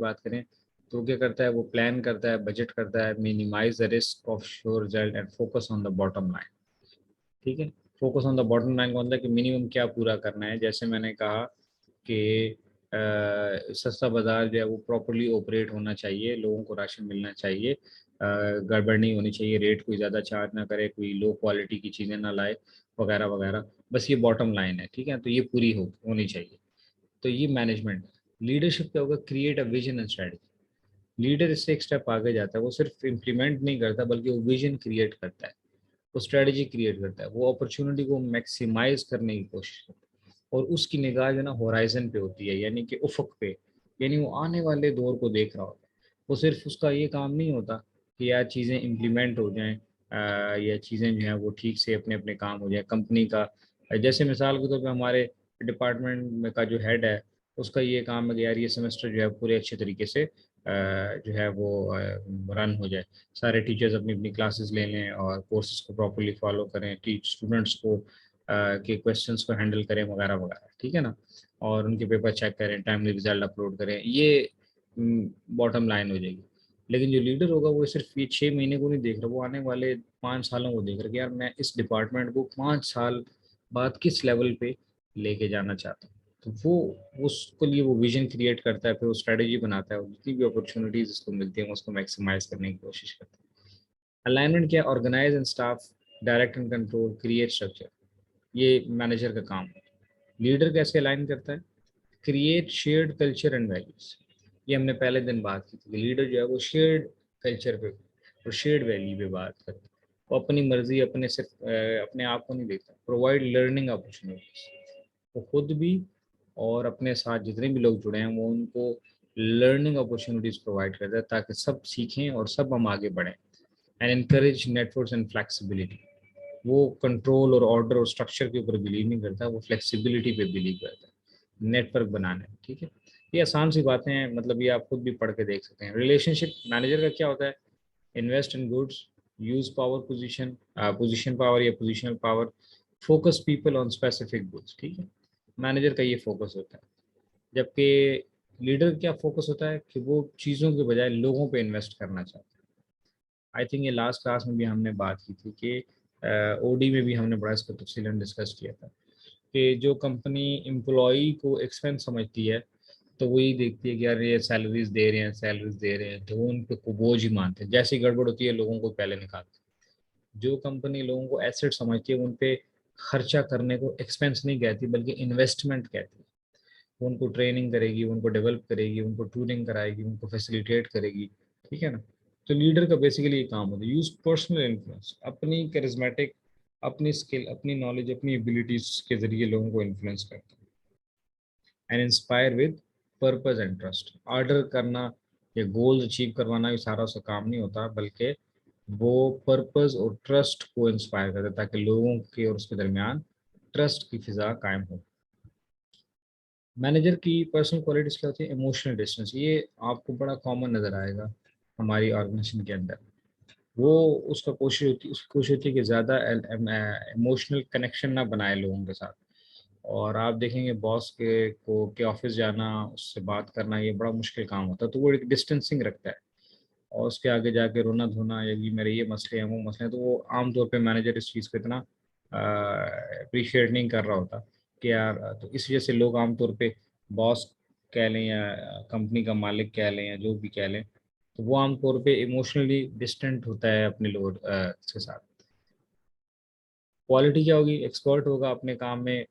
की बात करें तो क्या करता है, वो प्लान करता है, बजट करता है, minimize the risk of sure result and focus on the bottom line. ठीक है, focus on the bottom line का मतलब कि मिनिमम क्या पूरा करना है। जैसे मैंने कहा कि सस्ता बाजार जो है वो प्रॉपरली ऑपरेट होना चाहिए, लोगों को राशन मिलना चाहिए, गड़बड़ नहीं होनी चाहिए, रेट कोई ज़्यादा चार्ज ना करे, कोई लो क्वालिटी की चीज़ें ना लाए, वगैरह वगैरह। बस ये बॉटम लाइन है, ठीक है, तो ये पूरी होनी चाहिए। तो ये मैनेजमेंट। लीडरशिप क्या होगा, create a vision and strategy. Leader इससे एक स्टेप आगे जाता है, वो सिर्फ इम्प्लीमेंट नहीं करता बल्कि वो विजन क्रिएट करता है, वो स्ट्रेटजी क्रिएट करता है, वो अपॉर्चुनिटी को मैक्सिमाइज करने की कोशिश करता है। और उसकी निगाह जो ना होराइजन पे होती है, यानी कि उफक पे, यानी वो आने वाले दौर को देख रहा होता है। वो सिर्फ उसका ये काम नहीं होता कि यार चीज़ें इम्प्लीमेंट हो जाएं, या चीज़ें जो हैं वो ठीक से अपने अपने काम हो जाए कंपनी का। जैसे मिसाल के तौर पे हमारे डिपार्टमेंट में का जो हेड है, उसका ये काम है कि यार ये सेमेस्टर जो है पूरे अच्छे तरीके से जो है वो रन हो जाए, सारे टीचर्स अपनी अपनी क्लासेस ले लें और कोर्सेज को प्रॉपरली फॉलो करें, टीच स्टूडेंट्स को के क्वेश्चंस को हैंडल करें, वगैरह वगैरह, ठीक है ना, और उनके पेपर चेक करें, टाइमली रिजल्ट अपलोड करें, ये बॉटम लाइन हो जाएगी। लेकिन जो लीडर होगा वो सिर्फ ये 6 महीने को नहीं देख रहा, वो आने वाले 5 सालों को देख रहा है कि यार मैं इस डिपार्टमेंट को 5 साल बाद किस लेवल पे लेके जाना चाहता हूँ। तो वो उसके लिए वो विजन क्रिएट करता है, फिर वो स्ट्रेटेजी बनाता है, जितनी भी अपॉर्चुनिटीज उसको मिलती है उसको मैक्सिमाइज करने की कोशिश करता है। अलाइनमेंट क्या, organize and staff, direct and control, create structure, ये मैनेजर का काम है। लीडर कैसे अलाइन करता है, create shared culture and values. ये हमने पहले दिन बात की थी कि लीडर जो है वो शेयर्ड कल्चर पे और शेयर्ड वैल्यू पे बात करता है। वो अपनी मर्जी, अपने सिर्फ अपने आप को नहीं देखता। प्रोवाइड लर्निंग अपॉर्चुनिटीज, वो खुद भी और अपने साथ जितने भी लोग जुड़े हैं वो उनको लर्निंग अपॉर्चुनिटीज प्रोवाइड करता है ताकि सब सीखें और सब हम आगे बढ़ें। And encourage networks and flexibility, वो कंट्रोल और ऑर्डर और स्ट्रक्चर के ऊपर बिलीव नहीं करता, वो फ्लेक्सिबिलिटी पे बिलीव करता है, नेटवर्क बनाने में। ठीक है, ये आसान सी बातें हैं, मतलब ये आप खुद भी पढ़ के देख सकते हैं। रिलेशनशिप मैनेजर का क्या होता है, invest in goods, use power position, position power या positional power, focus people on specific goods. ठीक है, मैनेजर का ये फोकस होता है। जबकि लीडर क्या फोकस होता है कि वो चीज़ों के बजाय लोगों पे इन्वेस्ट करना चाहता है। आई थिंक ये लास्ट क्लास में भी हमने बात की थी कि ओडी में भी हमने बड़ा इसको तफसीलन डिस्कस किया था कि जो कंपनी एम्प्लॉई को एक्सपेंस समझती है तो वो यही देखती है कि यार ये सैलरीज दे रहे हैं, सैलरीज दे रहे हैं, तो वो उन पे को बोझ ही मानते हैं। जैसी गड़बड़ होती है लोगों को पहले निकालते हैं। जो कंपनी लोगों को एसेट समझती है उन पे खर्चा करने को एक्सपेंस नहीं कहती बल्कि इन्वेस्टमेंट कहती है। वो उनको ट्रेनिंग करेगी, उनको डेवलप करेगी, उनको टूरिंग कराएगी, उनको फैसिलिटेट करेगी। ठीक है ना, तो लीडर का बेसिकली ये काम होता है, यूज पर्सनल इन्फ्लुएंस, अपनी करिज्मेटिक, अपनी स्किल, अपनी नॉलेज, अपनी एबिलिटीज के जरिए लोगों को इन्फ्लुएंस करता है। And inspire with purpose and trust, order करना या गोल्स अचीव करवाना भी सारा उसका काम नहीं होता बल्कि वो पर्पस और ट्रस्ट को इंस्पायर करता है ताकि लोगों के और उसके दरमियान ट्रस्ट की फिजा कायम हो। मैनेजर की पर्सनल क्वालिटीज क्या होती है, इमोशनल डिस्टेंस, ये आपको बड़ा कॉमन नज़र आएगा हमारी ऑर्गेनाइजेशन के अंदर। वो उसकी कोशिश होती है कि ज़्यादा इमोशनल कनेक्शन ना बनाए लोगों के साथ। और आप देखेंगे बॉस के ऑफिस जाना, उससे बात करना, ये बड़ा मुश्किल काम होता है, तो वो एक डिस्टेंसिंग रखता है। और उसके आगे जाके रोना धोना, या कि मेरे ये मसले हैं वो मसले हैं, तो वो आमतौर पे मैनेजर इस चीज़ को इतना अप्रिशिएट नहीं कर रहा होता कि यार, तो इस वजह से लोग आमतौर पे बॉस कह लें या कंपनी का मालिक कह लें या जो भी कह लें, तो वो आमतौर पे इमोशनली डिस्टेंट होता है अपने लोग के साथ। क्वालिटी क्या होगी, एक्सपर्ट होगा अपने काम में,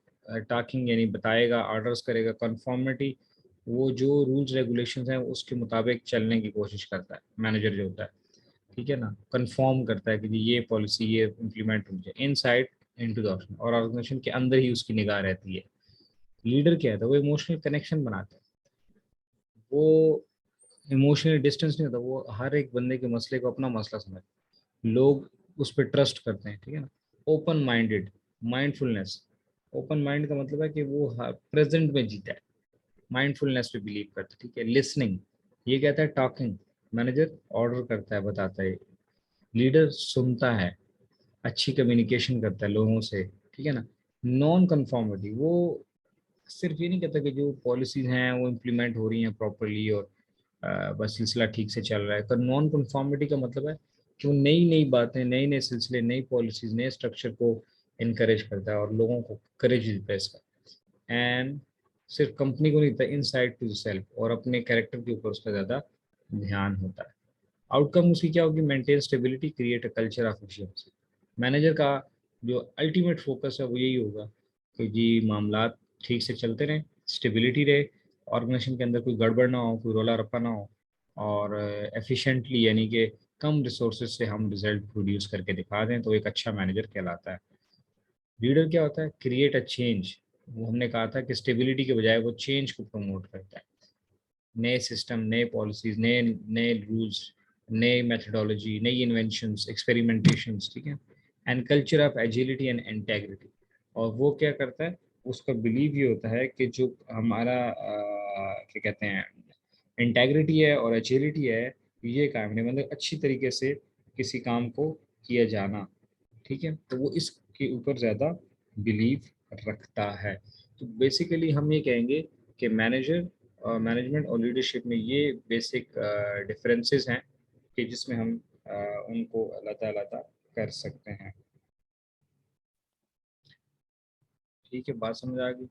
टॉकिंग यानी बताएगा, ऑर्डर्स करेगा, कन्फॉर्मिटी, वो जो रूल्स रेगुलेशंस हैं उसके मुताबिक चलने की कोशिश करता है मैनेजर जो होता है। ठीक है ना, कंफर्म करता है कि जी ये पॉलिसी ये इम्प्लीमेंट होनी चाहिए, इनसाइड इनटू द ऑर्गेनाइजेशन, और ऑर्गेनाइजेशन के अंदर ही उसकी निगाह रहती है। लीडर क्या है, तो वो इमोशनल कनेक्शन बनाता है, वो इमोशनल डिस्टेंस नहीं होता, वो हर एक बंदे के मसले को अपना मसला समझ, लोग उस पर ट्रस्ट करते हैं। ठीक है ना, open minded, mindfulness, open mind का मतलब है कि वो प्रेजेंट में जीता है, माइंडफुलनेस पे बिलीव करता है। ठीक है, लिसनिंग, ये कहता है टॉकिंग, मैनेजर ऑर्डर करता है, बताता है, लीडर सुनता है, अच्छी कम्युनिकेशन करता है लोगों से। ठीक है ना, नॉन कन्फॉर्मिटी, वो सिर्फ ये नहीं कहता कि जो पॉलिसीज हैं वो इम्प्लीमेंट हो रही हैं प्रॉपरली और बस सिलसिला ठीक से चल रहा है। तो नॉन कन्फॉर्मिटी का मतलब है कि वो नई नई बातें, नए नए सिलसिले, नई पॉलिसीज, नए स्ट्रक्चर को इनकरेज करता है और लोगों को करेज देता है इसका। एंड सिर्फ कंपनी को नहीं देता, इनसाइड टू सेल्फ, और अपने कैरेक्टर के ऊपर उसका ज़्यादा ध्यान होता है। आउटकम उसकी क्या होगी? Maintain stability, create a culture of efficiency. Manager का जो अल्टीमेट फोकस है वो यही होगा कि जी मामला ठीक से चलते रहें, स्टेबिलिटी रहे, ऑर्गेनाइजेशन के अंदर कोई गड़बड़ ना हो, कोई रोला रप्पा ना हो, और एफिशिएंटली यानी कि कम रिसोर्सेज से हम रिजल्ट प्रोड्यूस करके दिखा दें, तो एक अच्छा मैनेजर कहलाता है। लीडर क्या होता है? Create a change. वो हमने कहा था कि स्टेबिलिटी के बजाय वो चेंज को प्रमोट करता है। नए सिस्टम, नए पॉलिसीज, नए नए रूल्स, नए मेथडोलॉजी, नई इन्वेंशंस, एक्सपेरिमेंटेशंस, ठीक है। And culture of agility and integrity. और वो क्या करता है? उसका बिलीव ये होता है कि जो हमारा क्या कहते हैं, इंटेग्रिटी है और एजिलिटी है, ये काम नहीं, मतलब अच्छी तरीके से किसी काम को किया जाना, ठीक है, तो वो इसके ऊपर ज़्यादा बिलीव रखता है। तो बेसिकली हम ये कहेंगे कि मैनेजमेंट और लीडरशिप में ये बेसिक डिफरेंसेस हैं कि जिसमें हम उनको अलग-अलग कर सकते हैं। ठीक है, बात समझ आ गई?